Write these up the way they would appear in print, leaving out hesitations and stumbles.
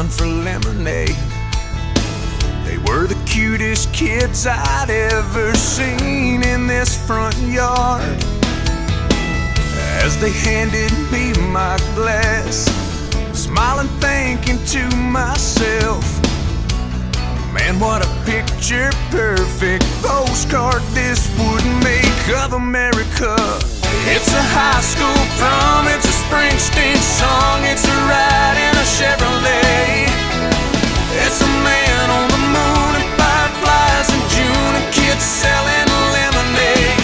line for lemonade. They were the cutest kids I'd ever seen in this front yard. As they handed me my glass, smiling, thinking to myself, man, what a picture-perfect postcard this would make of America. It's a high school prom, it's a Springsteen song, it's a ride in a Chevrolet. It's a man on the moon and fireflies in June and kids selling lemonade.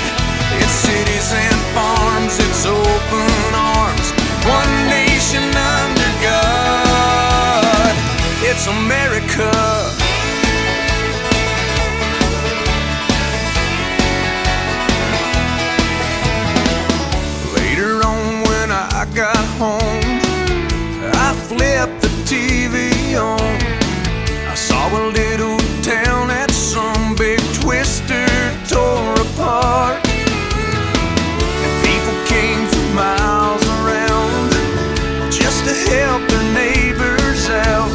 It's cities and farms, it's open arms, one nation under God. It's America. Later on when I got home, I flipped the TV on. I saw a little town that some big twister tore apart. And people came from miles around just to help their neighbors out.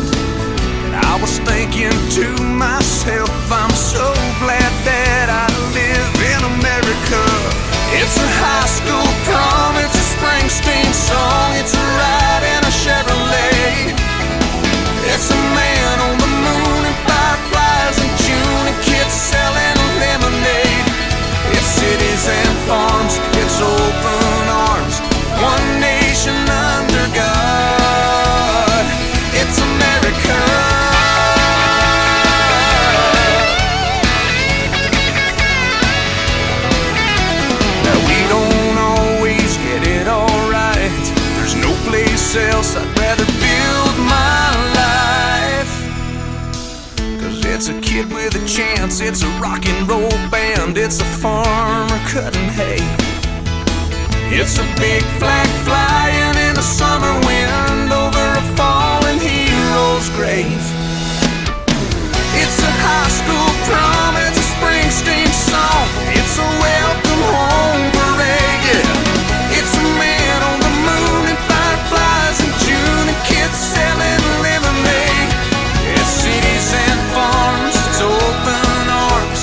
And I was thinking to myself, I'm so glad that I live in America. It's a high school prom, it's a Springsteen song, it's a ride in a Chevrolet. It's a man on the moon and fireflies in June and kids selling lemonade. It's cities and farms, it's open arms, one nation under God. It's America. Now we don't always get it all right. There's no place else I'd rather build my life. 'Cause it's a kid with a chance, it's a rock and roll band, it's a farmer cutting hay. It's a big flag flying in a summer wind over a fallen hero's grave. It's a high school prom, it's a Springsteen song, it's a welcome home parade, yeah. It's a man on the moon and fireflies in June and kids selling lemonade. It's cities and farms, it's open arms,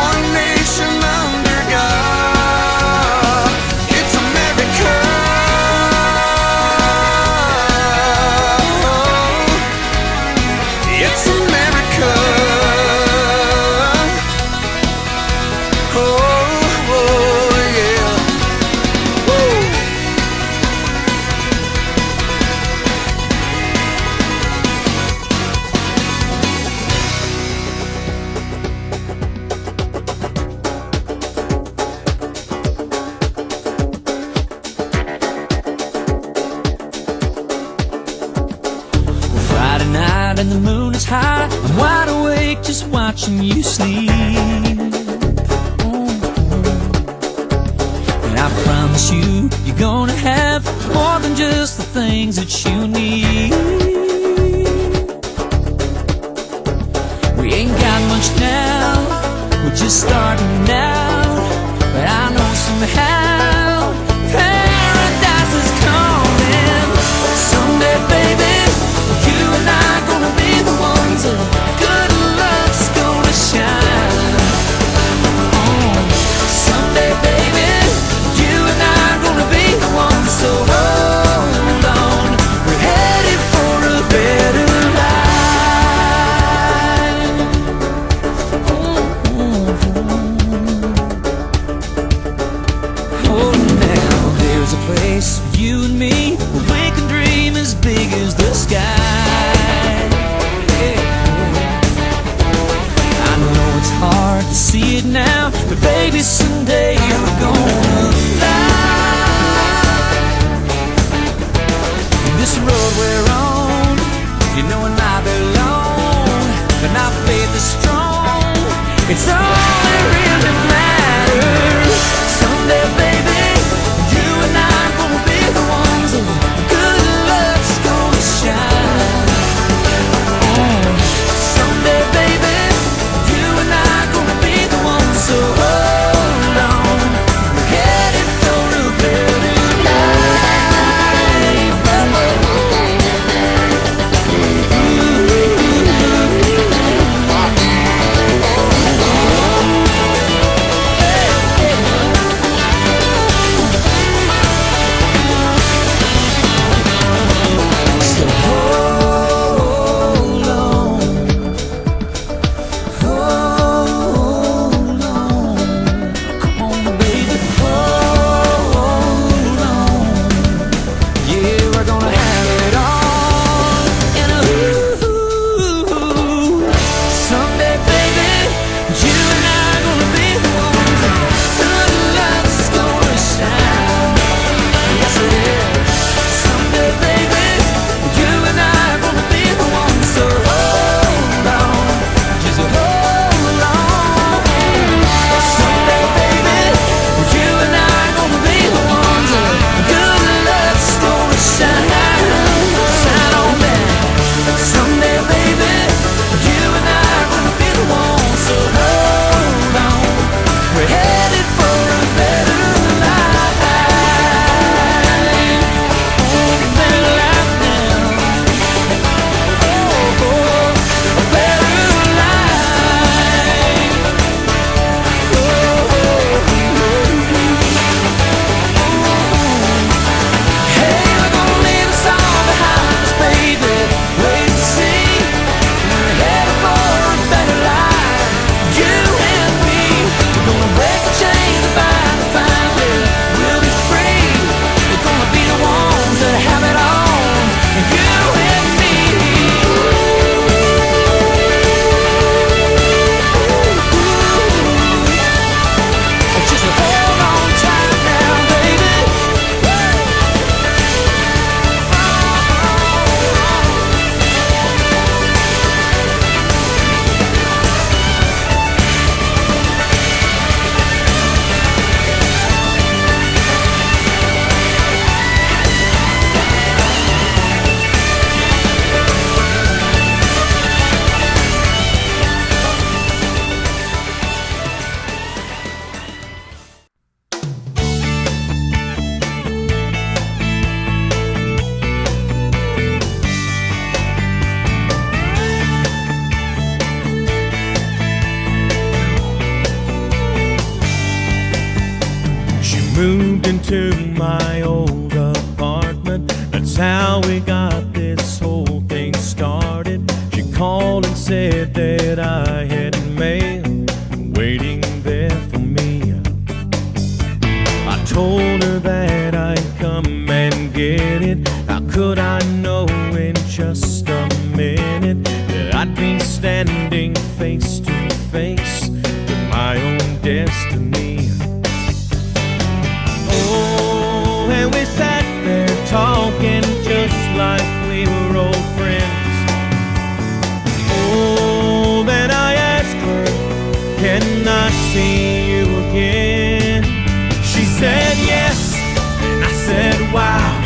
one nation under God. It's America. It's America. Oh, yeah. Woo. Friday night and the moon is high, I'm wide awake just watching you sleep. And I promise you, you're gonna have more than just the things that you need. We ain't got much now, we're just starting out, but I know somehow paradise is coming. Someday, baby, you and I gonna be the ones that good luck's gonna shine. Oh, someday, baby, you and I gonna be the ones, so hold on, we're headed for a better life. Oh, now there's a place for you and me where we can dream as big as the sky. I know it's hard to see it now, but baby, someday we're gonna fly. This road we're on, you know and I belong, but my faith is strong, it's all that really matters. Someday, baby, you and I gonna be the ones that good luck's gonna shine. Oh, someday, baby, you and I gonna be the ones, so hold on, we're headed for a better life. Ooh. my old apartment. That's how we got this whole thing started. She called and said that I had mail waiting there for me. I told her that I'd come and get it. How could I know in just a minute that I'd be standing face to face with my own destiny? Oh, and we sat there talking just like we were old friends. Oh, then I asked her, can I see you again? She said yes, and I said wow.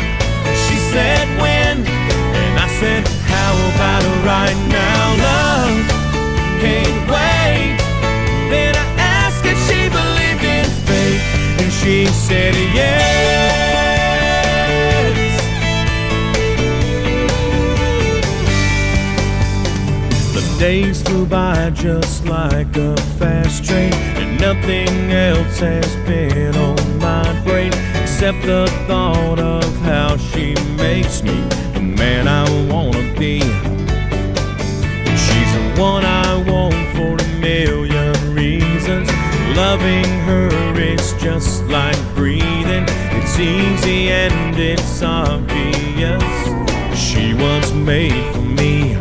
She said when, and I said how about right now? Love can't wait. Then I asked if she believed in fate, and she said yes. The days flew by just like a fast train, and nothing else has been on my brain except the thought of how she makes me the man I wanna be. She's the one I want for a million reasons. Loving her is just like breathing. It's easy and it's obvious. She was made for me.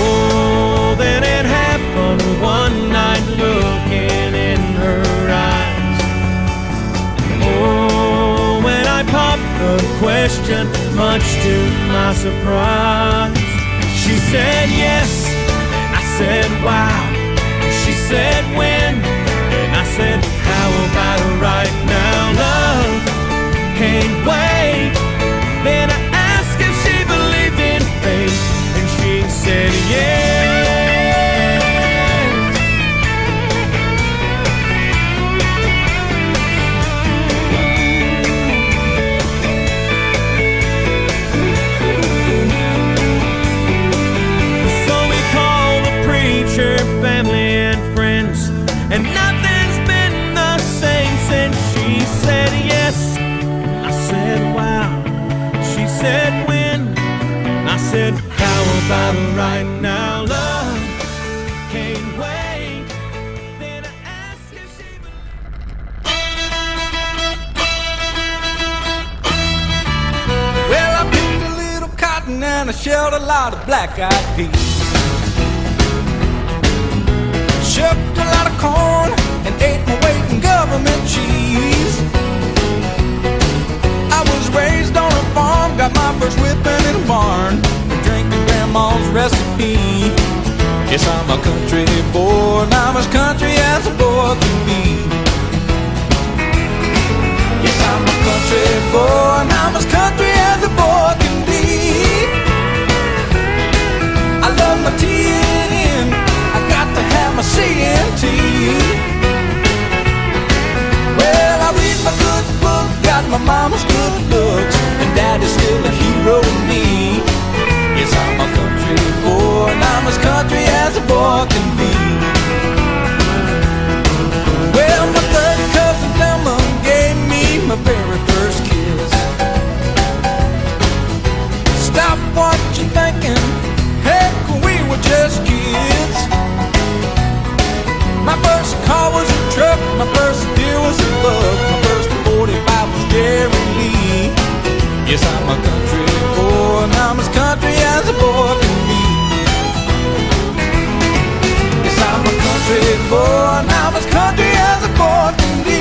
Oh, then it happened one night looking in her eyes. Oh, when I popped the question, much to my surprise, she said yes, and I said wow. She said when, and I said how about right now? Love can't wait. Then I asked if she believed in fate, and she said yes. So we called the preacher, family and friends, and nothing's been the same since she said yes. I said wow. She said when, I said how about right now? Love can't wait. Then I asked if she Well, I picked a little cotton and I shelled a lot of black-eyed peas. Shucked a lot of corn and ate my weight in government cheese. I was raised on a farm, got my first whipping in a barn, drinking grandma's recipe. Yes, I'm a country boy, and I'm as country as a boy can be. Yes, I'm a country boy, and I'm as country as a boy can be. I love my TNN, I got to have my CNT. Well, I read my good book, got my mama's good looks, and daddy's still a hero to me. Yes, I'm a country boy, and I'm as country as a boy can be. Well, my third cousin Thelma gave me my very first kiss. Stop what you're thinking, heck, we were just kids. My first car was a truck, my first deer was a bug, my first 45 was Jerry Lee. Yes, I'm a country boy, and I'm as country as a boy can be. Yes, I'm a country boy, and I'm as country as a boy can be.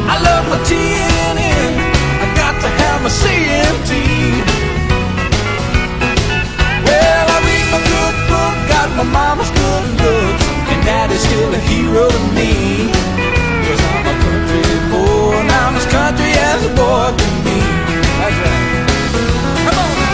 I love my TNN, I got to have my CMT. Well, I read my good book, got my mama's good looks, and daddy's still a hero to me. Cause I'm a country boy, and I'm as country as a boy can be. That's right. Come on now.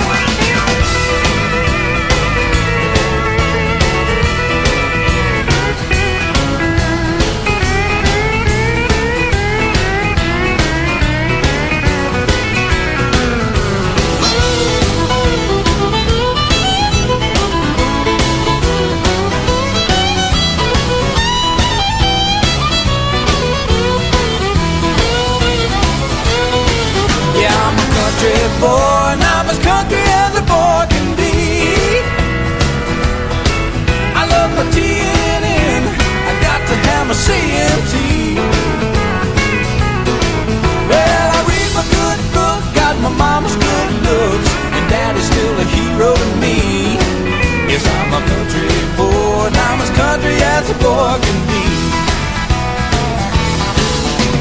boy, and I'm as country as a boy can be. I love my TNN, I got to have my CMT. Well, I read my good book, got my mama's good looks, and daddy's still a hero to me. Yes, I'm a country boy, and I'm as country as a boy can be.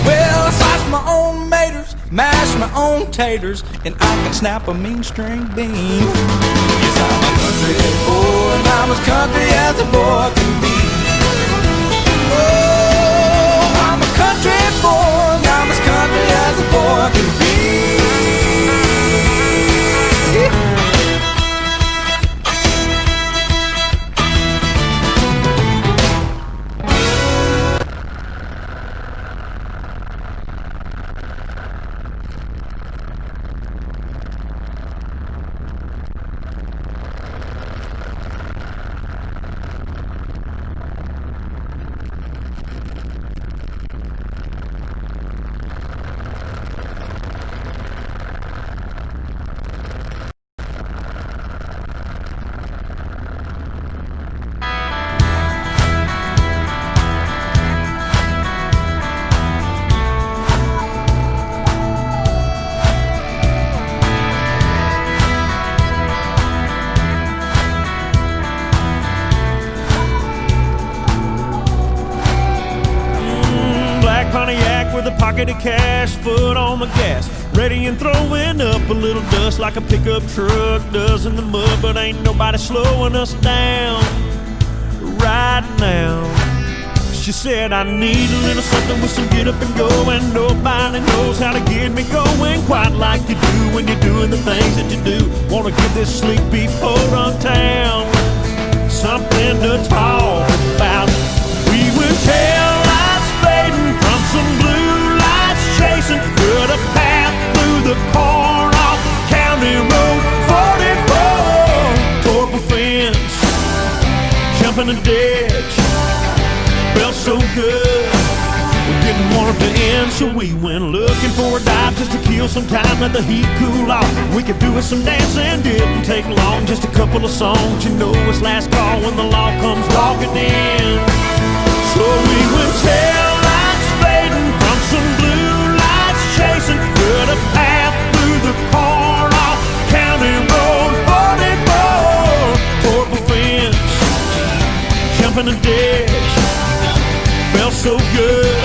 Well, I slice my own maters, mash my own taters, and I can snap a mean string bean. Yes, I'm a country boy, and I'm as country as a boy can be. Oh, I'm a country boy, and I'm as country as a boy can be. With a pocket of cash, foot on the gas, ready and throwing up a little dust like a pickup truck does in the mud, but ain't nobody slowing us down right now. She said I need a little something with some get up and go, and nobody knows how to get me going quite like you do when you're doing the things that you do. Wanna give this sleepy podunk town something to talk about. We will tell lights fading from some blue chasing, cut a path through the corn off County Road 44. Tore up a fence, jumping a ditch, felt so good, we didn't want it to end, so we went looking for a dive just to kill some time, let the heat cool off. We could do with some dancing, didn't take long, just a couple of songs. You know it's last call when the law comes walking in. So we went tail lights fading from some blue chasing, cut a path through the corn off County Road 44. Tore up a fence, jumping a ditch, felt so good,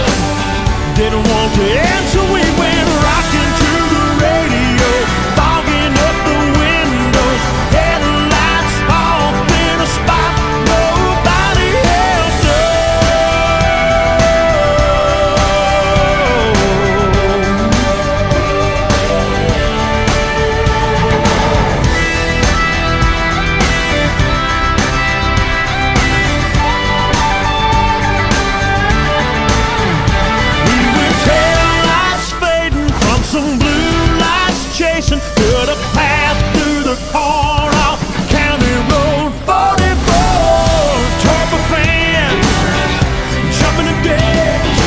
didn't want to end, so we went rocking to the radio, fogging up the windows, headlights off in a spot nobody else does. Cut a path through the corn off County Road 44. Tore up a fence, jumping a ditch,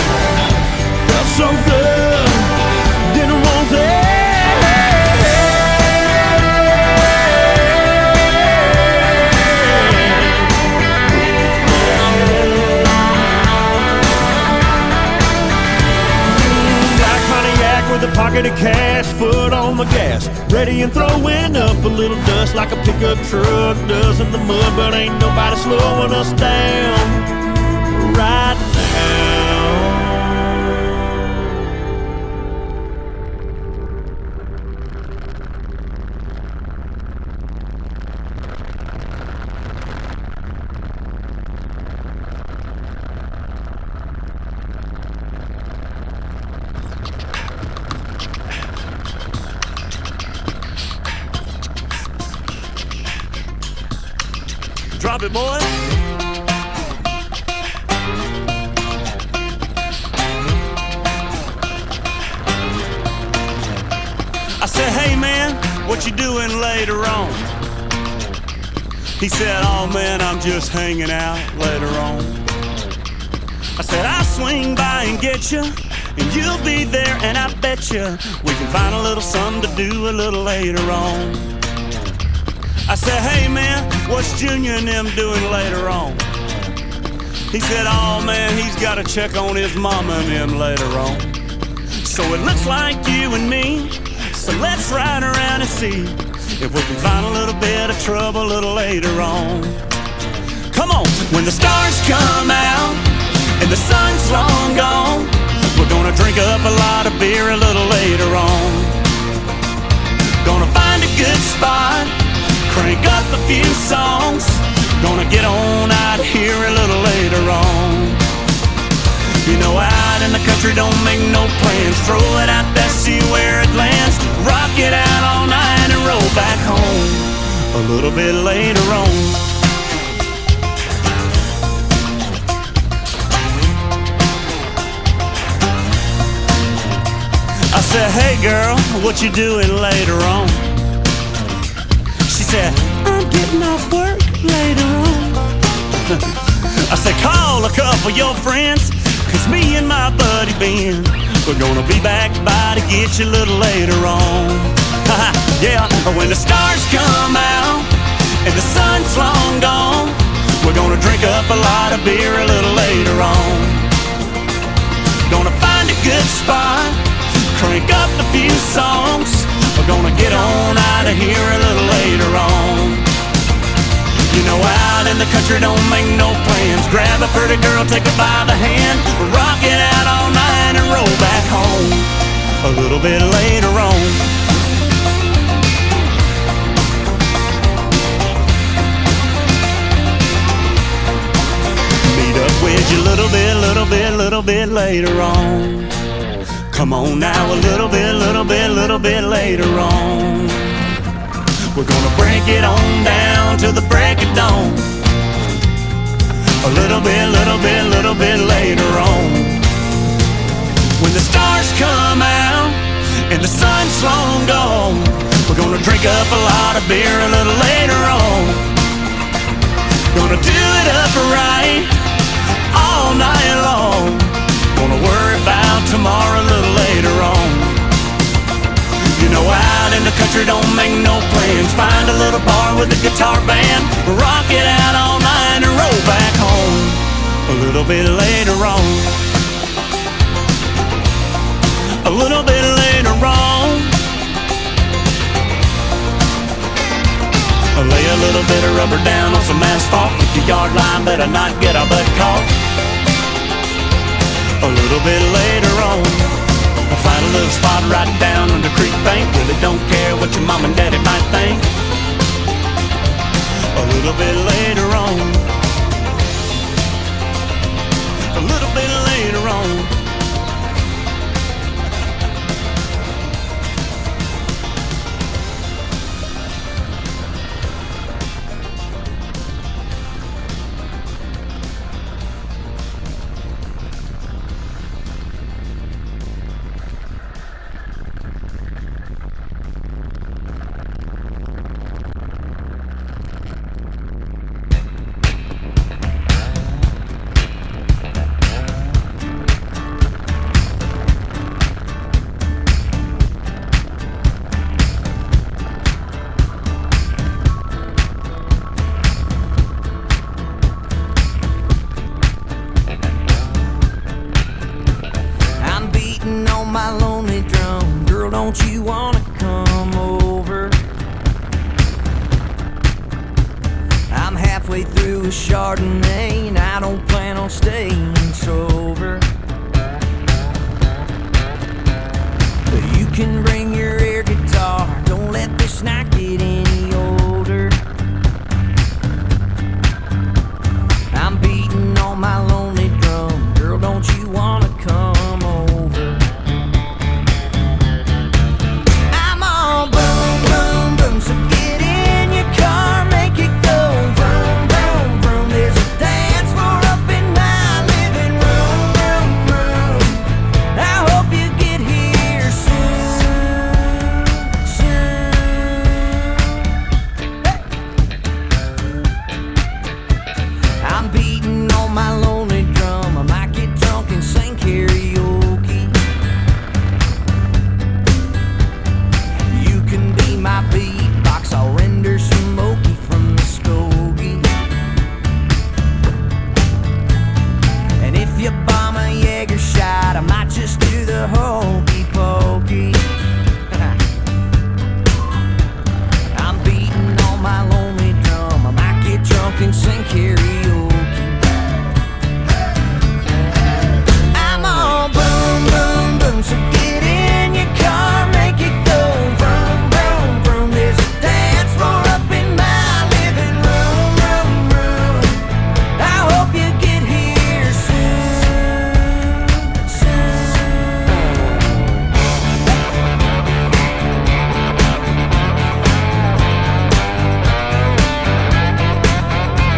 felt so good, didn't want to Black Pontiac with a pocket of cash, foot on the gas, ready and throwing up a little dust like a pickup truck does in the mud, but ain't nobody slowing us down right now. Drop it, boy. I said, hey man, what you doing later on? He said, oh man, I'm just hanging out later on. I said, I'll swing by and get you and you'll be there, and I bet you we can find a little something to do a little later on. I said, hey man, what's Junior and them doing later on? He said, oh man, he's got to check on his mama and them later on. So it looks like you and me, so let's ride around and see if we can find a little bit of trouble a little later on. Come on, when the stars come out and the sun's long gone, we're gonna drink up a lot of beer a little later on. Gonna find a good spot, crank up a few songs, gonna get on out here a little later on. You know, out in the country don't make no plans, throw it out there, see where it lands, rock it out all night and roll back home a little bit later on. I said, hey girl, what you doing later on? She said, I'm getting off work later on. I said, call a couple of your friends, cause me and my buddy Ben, we're gonna be back by to get you a little later on. Yeah, when the stars come out and the sun's long gone, we're gonna drink up a lot of beer a little later on. Gonna find a good spot, crank up a few songs, we're gonna get on out of here a little later on. You know, out in the country don't make no plans, grab a pretty girl, take her by the hand, rock it out all night and roll back home a little bit later on. Meet up with you little bit later on. Come on now, a little bit later on. We're gonna break it on down till the break of dawn. A little bit later on. When the stars come out and the sun's long gone, we're gonna drink up a lot of beer a little later on. Gonna do it up right all night long. Gonna worry about tomorrow a little later on. You know, out in the country don't make no plans, find a little bar with a guitar band, rock it out all night and roll back home a little bit later on. A little bit later on. Lay a little bit of rubber down on some asphalt, with the yard line, better not get our butt caught. A little bit later on, I'll find a little spot right down on the creek bank, really don't care what your mom and daddy might think. A little bit later on. A little bit later on. Don't you wanna come over? I'm halfway through a Chardonnay and I don't plan on staying sober. But you can bring your air guitar, don't let this night get any older. I'm beating on my lonely drum, girl, don't you wanna come over? So get in your car, make it go vroom, vroom, vroom. There's a dance floor up in my living room, room, hokey pokey. I'm beating on my lonely drum. I might get drunk and sing karaoke. I'm all boom, boom, boom. So get in your car, make it go vroom, vroom, vroom. There's a dance floor up in my living room, room, room. I hope you get here soon, soon.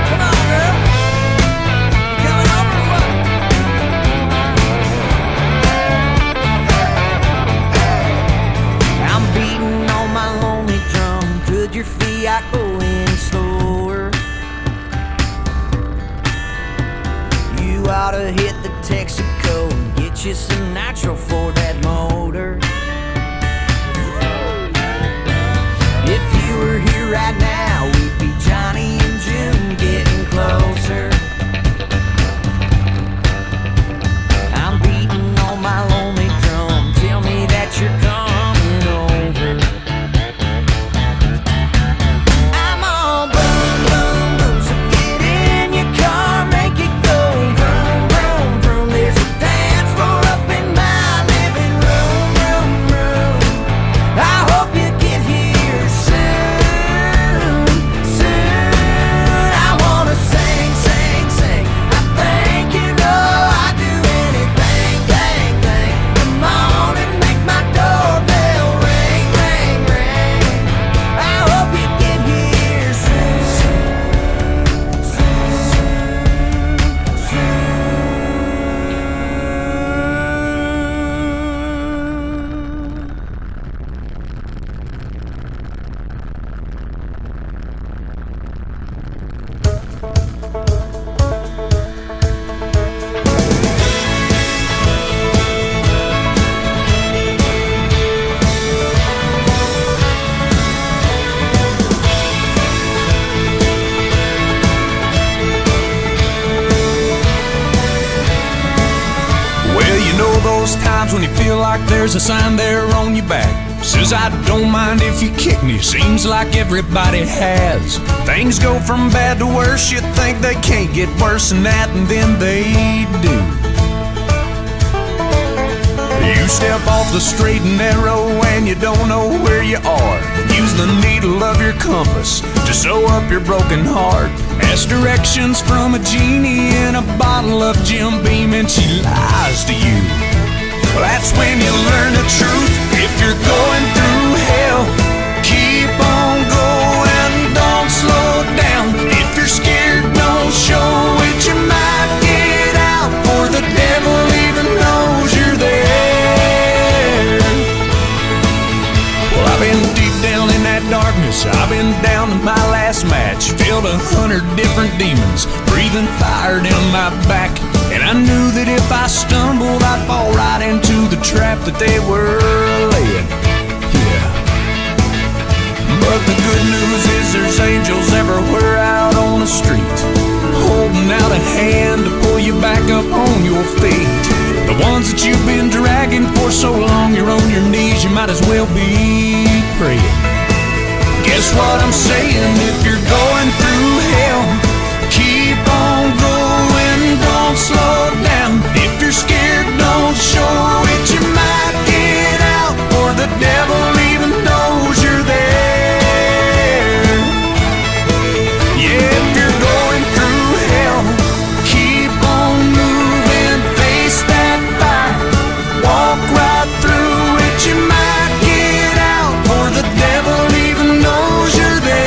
Come on, girl. You coming over or what? I'm beating on my lonely drum. Could your Fiat go any slower? You ought to hit the Texaco and get you some nitro for that motor. If you were here right now, we'd be Johnny and June getting closer. I'm beating on my lonely drum. Tell me that you're coming over. I'm all boom, boom, boom. So get in your car, make it go vroom, vroom, vroom. There's a dance floor up in my living room, room, room. I hope you get here soon, soon. I wanna sing, sing, sing. I think you know I'd do anything, dang, dang. Come on and make my doorbell ring, ring, ring. I hope you get here soon, soon, soon. Well, you know those times when you feel like there's a sign there on your back. Says I don't mind if you kick me. Seems like everybody has. Things go from bad to worse. You think they can't get worse than that, and then they do. You step off the straight and narrow and you don't know where you are. Use the needle of your compass to sew up your broken heart. Ask directions from a genie in a bottle of Jim Beam and she lies to you. That's when you learn the truth. If you're going through hell, keep on going, don't slow down. If you're scared, don't show it. You might get out, for the devil even knows you're there. Well, I've been deep down in that darkness. I've been down to my last match. Filled 100 different demons, breathing fire down my back. And I knew that if I stumbled, I'd fall right into the trap that they were laying. Yeah. But the good news is there's angels everywhere out on the street, holding out a hand to pull you back up on your feet. The ones that you've been dragging for so long, you're on your knees, you might as well be praying. Guess what I'm saying? If you're going through hell, keep on going, don't slow down. If you're scared, don't show it. You might get out, or the devil even knows you're there. Yeah, if you're going through hell, keep on moving, face that fire, walk right through it. You might get out, or the devil even knows you're there.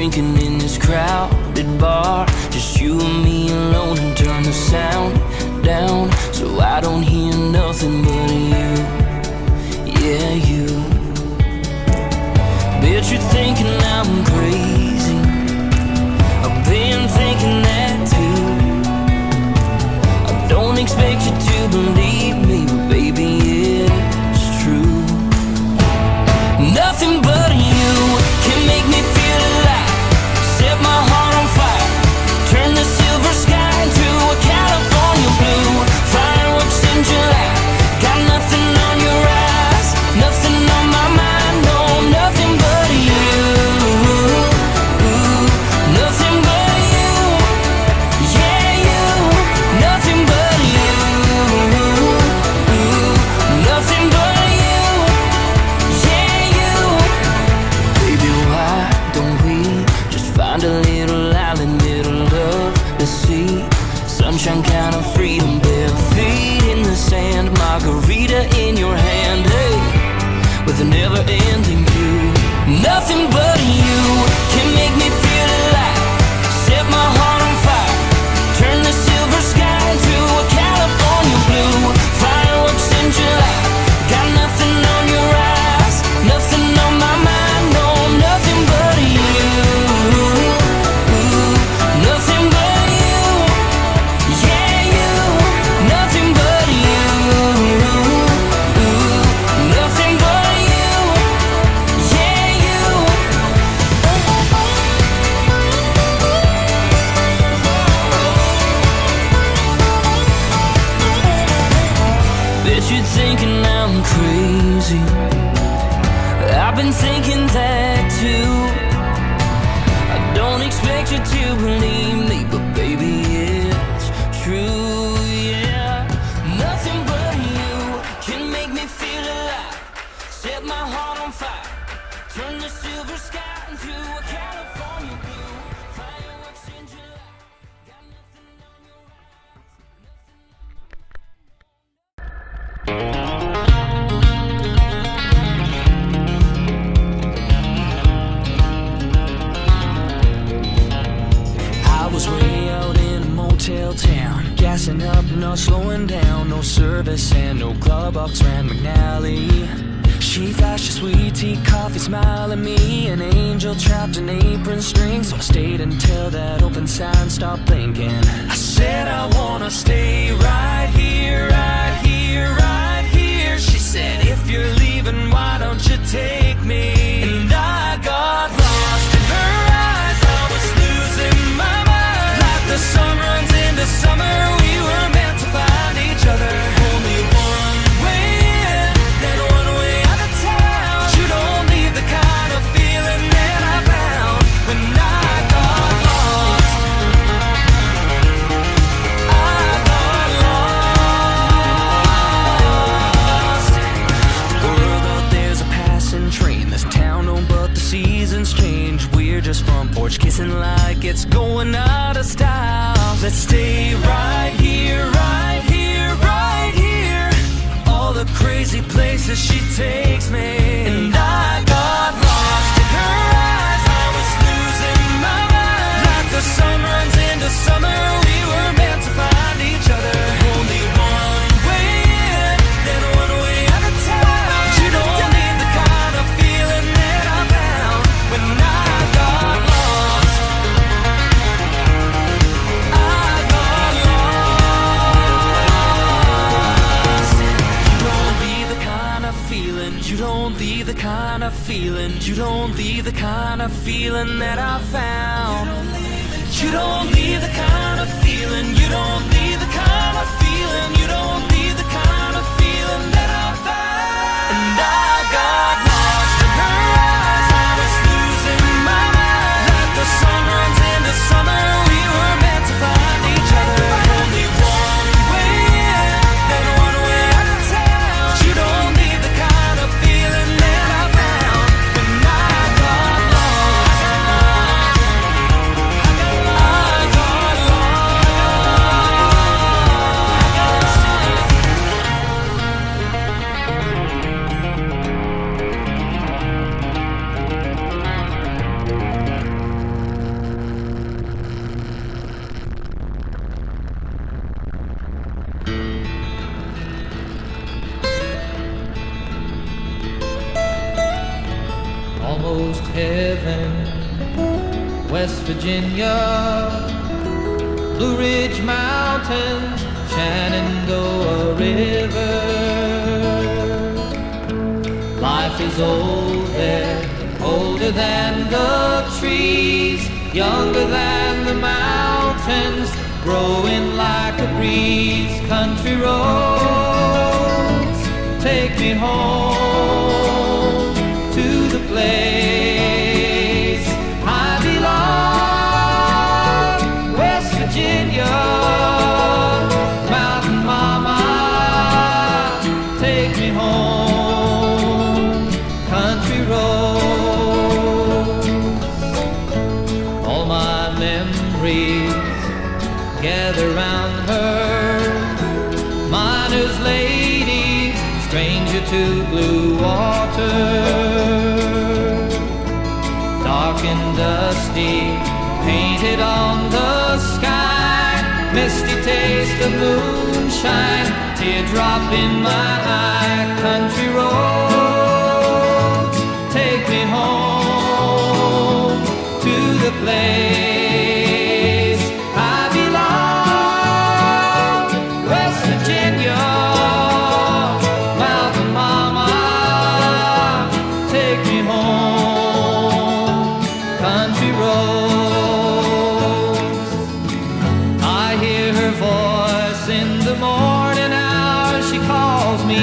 drinking in this crowded bar, just you and me alone, and turn the sound down so I don't hear nothing but you. Yeah, you. Bet you're thinking I'm crazy. I've been thinking that too. I don't expect you to believe me, but baby, it's true. Nothing but you can make me feel alive. Set my heart on fire. Turn the silver sky into a California blue. Fireworks in July. Got nothing on your eyes, nothing on my mind. No, nothing but you. Nothing but you. Yeah, you. Nothing but you. Nothing but you. Yeah, you. Baby, why don't we just find a little island, middle of the sea? Sunshine, kind of freedom, bare feet in the sand, margarita in your hand, hey, with a never-ending view. Nothing but you can make me feel alive. Set my heart on fire. Turn the silver sky into a California blue. Fireworks in July. Got nothing on your eyes, nothing on my mind. No, nothing but you. Nothing but you. Yeah, you. Nothing but you. Nothing but you. Yeah, you. Bet you're thinking I'm crazy. I've been thinking that too. I don't expect you to believe me, but baby, it's true, yeah. Nothing but you can make me feel alive. Set my heart on fire. Turn the silver sky into a California blue. Fireworks in July. Got nothing on your I was way out in a motel town, gassing up, not slowing down. No service and no club ups ran McNally. She flashed a sweet tea, coffee, smile at me. An angel trapped in apron strings, so I stayed until that open sign stopped blinking. I said I wanna stay right here, right here, right here. She said, if you're leaving, why don't you take me? And I got lost in her eyes. I was losing my mind. Like the sun runs into summer, we were meant to find each other. Only one way in, then one way out of town. You don't need the kind of feeling that I found when I got lost. I got lost. The world out there's a passing train. This town, no, but the seasons change. We're just front porch kissing like it's going out of style. Let's stay right here, right here, right here. All the crazy places she takes me. And I got lost in her eyes. I was losing my mind. Like the sun runs into summer, we were meant to find each other. Only one way in, then one way out of town. You don't need the kind of feeling that I found when I got lost. I got lost. You don't leave the kind of feeling. You don't leave the kind of feeling. You don't leave the kind of feeling that I found. You don't leave the kind of feeling. You don't leave the kind of feeling. You don't leave the kind of feeling that I found. And I got lost in her eyes. I was losing my mind. Like the sun runs into summer, we were meant to find each other. Only one way in, then one way out of town. You don't need the kind of feeling that I found when I got lost. I got lost. West Virginia, Blue Ridge Mountains, Shenandoah River. Life is old there, older than the trees, younger than the mountains, growing like a breeze. Country roads, take me home to the place I belong. West Virginia, Mountain Mama, take me home. Country roads, all my memories gather round her. Miner's lady, stranger to blue water. Dark and dusty, painted on the sky. Misty taste of moonshine, teardrop in my eye. Country roads, take me home to the place I belong. West Virginia, Mountain Mama, take me home. Country roads, I hear her voice in the morning hour. She calls me.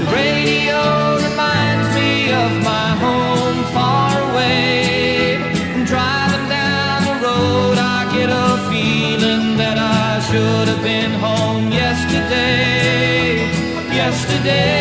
The radio reminds me of my home far away. Driving down the road, I get a feeling that I should have been home yesterday. Yesterday.